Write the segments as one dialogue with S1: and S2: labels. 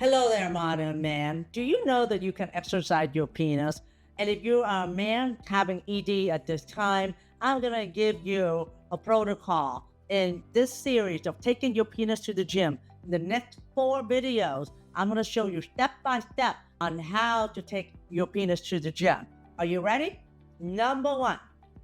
S1: Hello there, modern man. Do you know that you can exercise your penis? And if you are a man having ED at this time, I'm going to give you a protocol in this series of taking your penis to the gym. In the next 4 videos, I'm going to show you step by step on how to take your penis to the gym. Are you ready? Number one,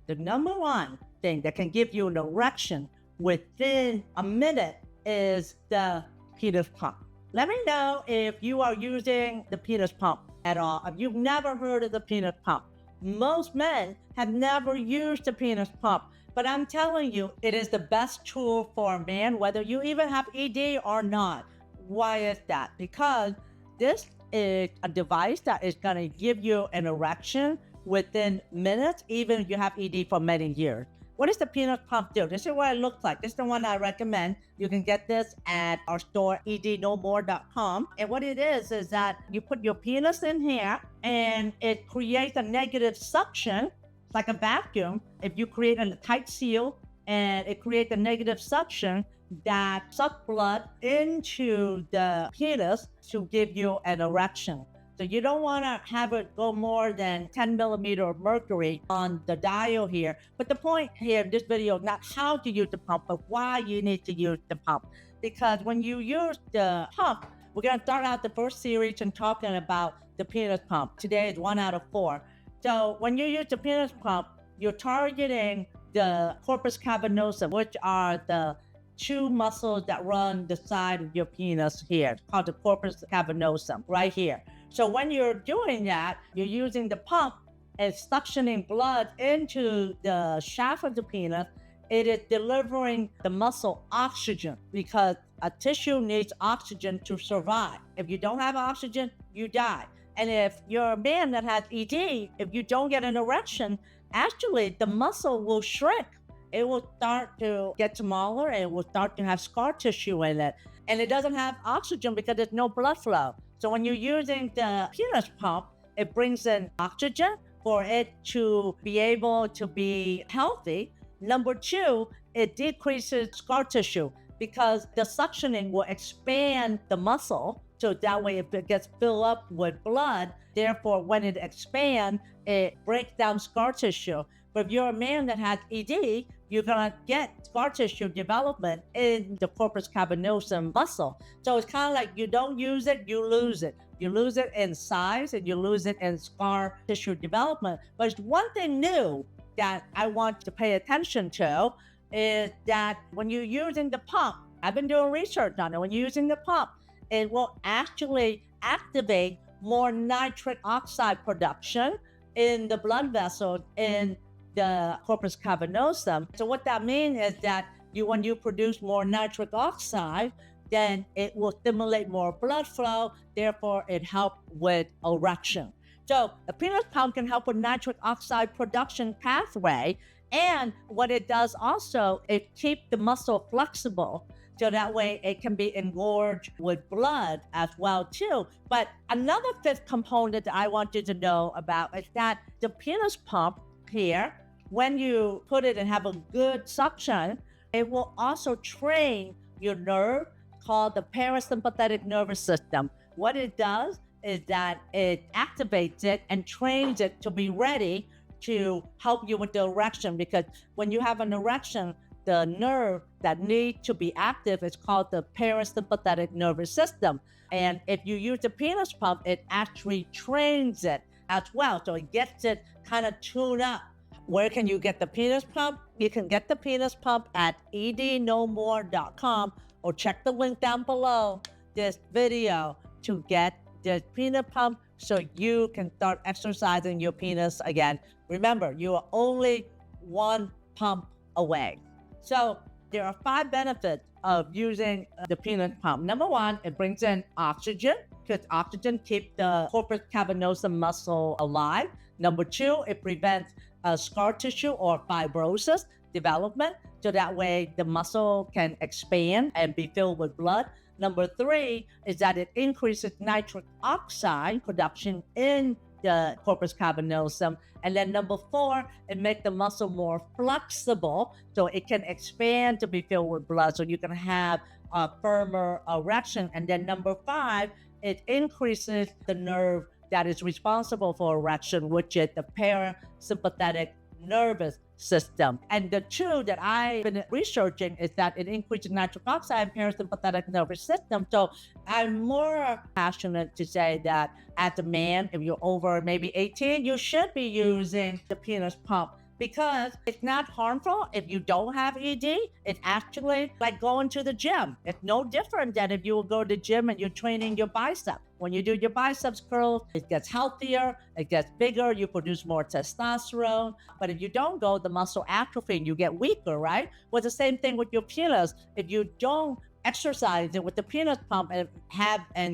S1: the number one thing that can give you an erection within a minute is the penis pump. Let me know if you are using the penis pump at all. If you've never heard of the penis pump, most men have never used the penis pump, but I'm telling you, it is the best tool for a man, whether you even have ED or not. Why is that? Because this is a device that is going to give you an erection within minutes, even if you have ED for many years. What does the penis pump do? This is what it looks like. This is the one I recommend. You can get this at our store, ednomore.com. And what it is that you put your penis in here and it creates a negative suction, like a vacuum. If you create a tight seal and it creates a negative suction that sucks blood into the penis to give you an erection. So you don't want to have it go more than 10 millimeter of mercury on the dial here. But the point here in this video is not how to use the pump, but why you need to use the pump. Because when you use the pump, we're going to start out the first series and talking about the penis pump. Today is 1 out of 4. So when you use the penis pump, you're targeting the corpus cavernosum, which are the two muscles that run the side of your penis here. It's called the corpus cavernosum right here. So when you're doing that, you're using the pump and suctioning blood into the shaft of the penis. It is delivering the muscle oxygen because a tissue needs oxygen to survive. If you don't have oxygen, you die. And if you're a man that has ED, if you don't get an erection, actually the muscle will shrink. It will start to get smaller and it will start to have scar tissue in it. And it doesn't have oxygen because there's no blood flow. So when you're using the penis pump, it brings in oxygen for it to be able to be healthy. Number two, it decreases scar tissue because the suctioning will expand the muscle. So that way, if it gets filled up with blood, therefore, when it expands, it breaks down scar tissue. But if you're a man that has ED, you're going to get scar tissue development in the corpus cavernosum muscle. So it's kind of like you don't use it, you lose it. You lose it in size and you lose it in scar tissue development. But it's one thing new that I want to pay attention to is that when you're using the pump, I've been doing research on it, when you're using the pump, it will actually activate more nitric oxide production in the blood vessels in the corpus cavernosum. So what that means is that when you produce more nitric oxide, then it will stimulate more blood flow. Therefore, it helps with erection. So the penis pump can help with nitric oxide production pathway. And what it does also, it keeps the muscle flexible. So that way it can be engorged with blood as well too. But another fifth component that I want you to know about is that the penis pump here, when you put it and have a good suction, it will also train your nerve called the parasympathetic nervous system. What it does is that it activates it and trains it to be ready to help you with the erection, because when you have an erection, the nerve that needs to be active is called the parasympathetic nervous system. And if you use the penis pump, it actually trains it as well. So it gets it kind of tuned up. Where can you get the penis pump? You can get the penis pump at ednomore.com or check the link down below this video to get the penis pump so you can start exercising your penis again. Remember, you are only one pump away. So there are 5 benefits of using the penis pump. Number 1, it brings in oxygen because oxygen keeps the corpus cavernosum muscle alive. Number 2, it prevents scar tissue or fibrosis development, so that way the muscle can expand and be filled with blood. Number 3 is that it increases nitric oxide production in the corpus cavernosum. And then number 4, it makes the muscle more flexible so it can expand to be filled with blood so you can have a firmer erection. And then number 5 it increases the nerve that is responsible for erection, which is the parasympathetic nervous system. And the two that I've been researching is that it increases nitric oxide and parasympathetic nervous system. So I'm more passionate to say that as a man, if you're over maybe 18, you should be using the penis pump, because it's not harmful if you don't have ED. It's actually like going to the gym. It's no different than if you will go to the gym and you're training your bicep. When you do your biceps curls, it gets healthier, it gets bigger, you produce more testosterone. But if you don't go, the muscle atrophy and you get weaker, right? Well, the same thing with your penis. If you don't exercise it with the penis pump and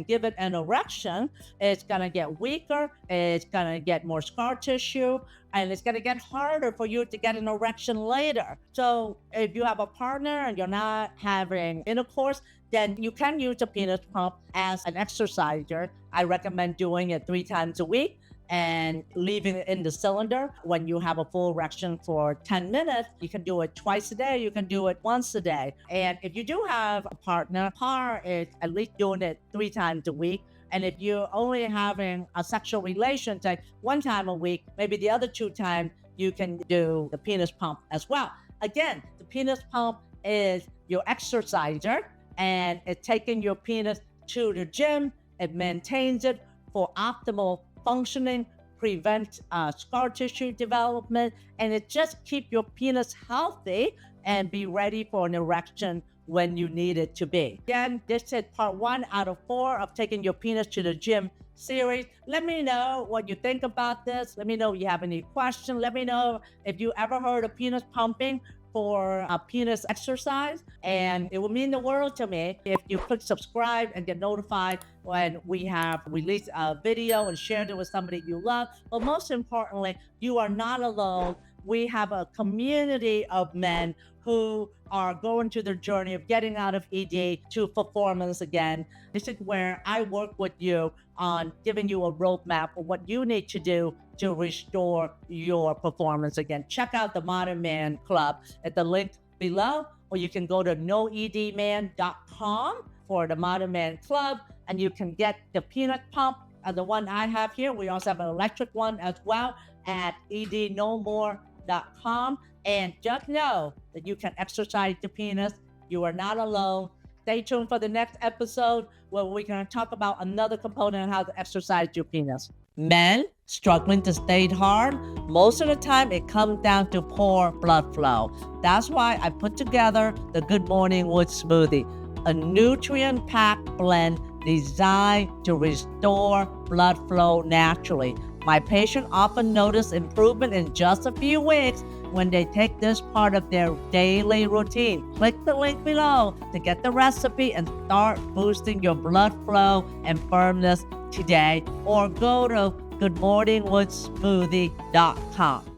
S1: give it an erection, it's gonna get weaker, it's gonna get more scar tissue, and it's gonna get harder for you to get an erection later. So if you have a partner and you're not having intercourse, then you can use a penis pump as an exerciser. I recommend doing it 3 times a week and leaving it in the cylinder when you have a full erection for 10 minutes. You can do it twice a day, you can do it once a day. And if you do have a partner, par is at least doing it 3 times a week. And if you're only having a sexual relation, like 1 time a week, maybe the other 2 times, you can do the penis pump as well. Again, the penis pump is your exerciser, and it's taking your penis to the gym. It maintains it for optimal functioning, prevents scar tissue development, and it just keeps your penis healthy and be ready for an erection when you need it to be. Again, this is part 1 out of 4 of Taking Your Penis to the Gym series. Let me know what you think about this. Let me know if you have any questions. Let me know if you ever heard of penis pumping for a penis exercise, and it would mean the world to me if you click subscribe and get notified when we have released a video and shared it with somebody you love. But most importantly, you are not alone. We have a community of men who are going through their journey of getting out of ED to performance again. This is where I work with you on giving you a roadmap of what you need to do to restore your performance again. Check out the Modern Man Club at the link below, or you can go to noedman.com for the Modern Man Club, and you can get the peanut pump, the one I have here. We also have an electric one as well at ednomore.com. And just know that you can exercise the penis. You are not alone. Stay tuned for the next episode where we're going to talk about another component on how to exercise your penis. Men struggling to stay hard, most of the time it comes down to poor blood flow. That's why I put together the Good Morning Wood Smoothie, a nutrient-packed blend designed to restore blood flow naturally. My patients often notice improvement in just a few weeks when they take this part of their daily routine. Click the link below to get the recipe and start boosting your blood flow and firmness today, or go to goodmorningwoodsmoothie.com.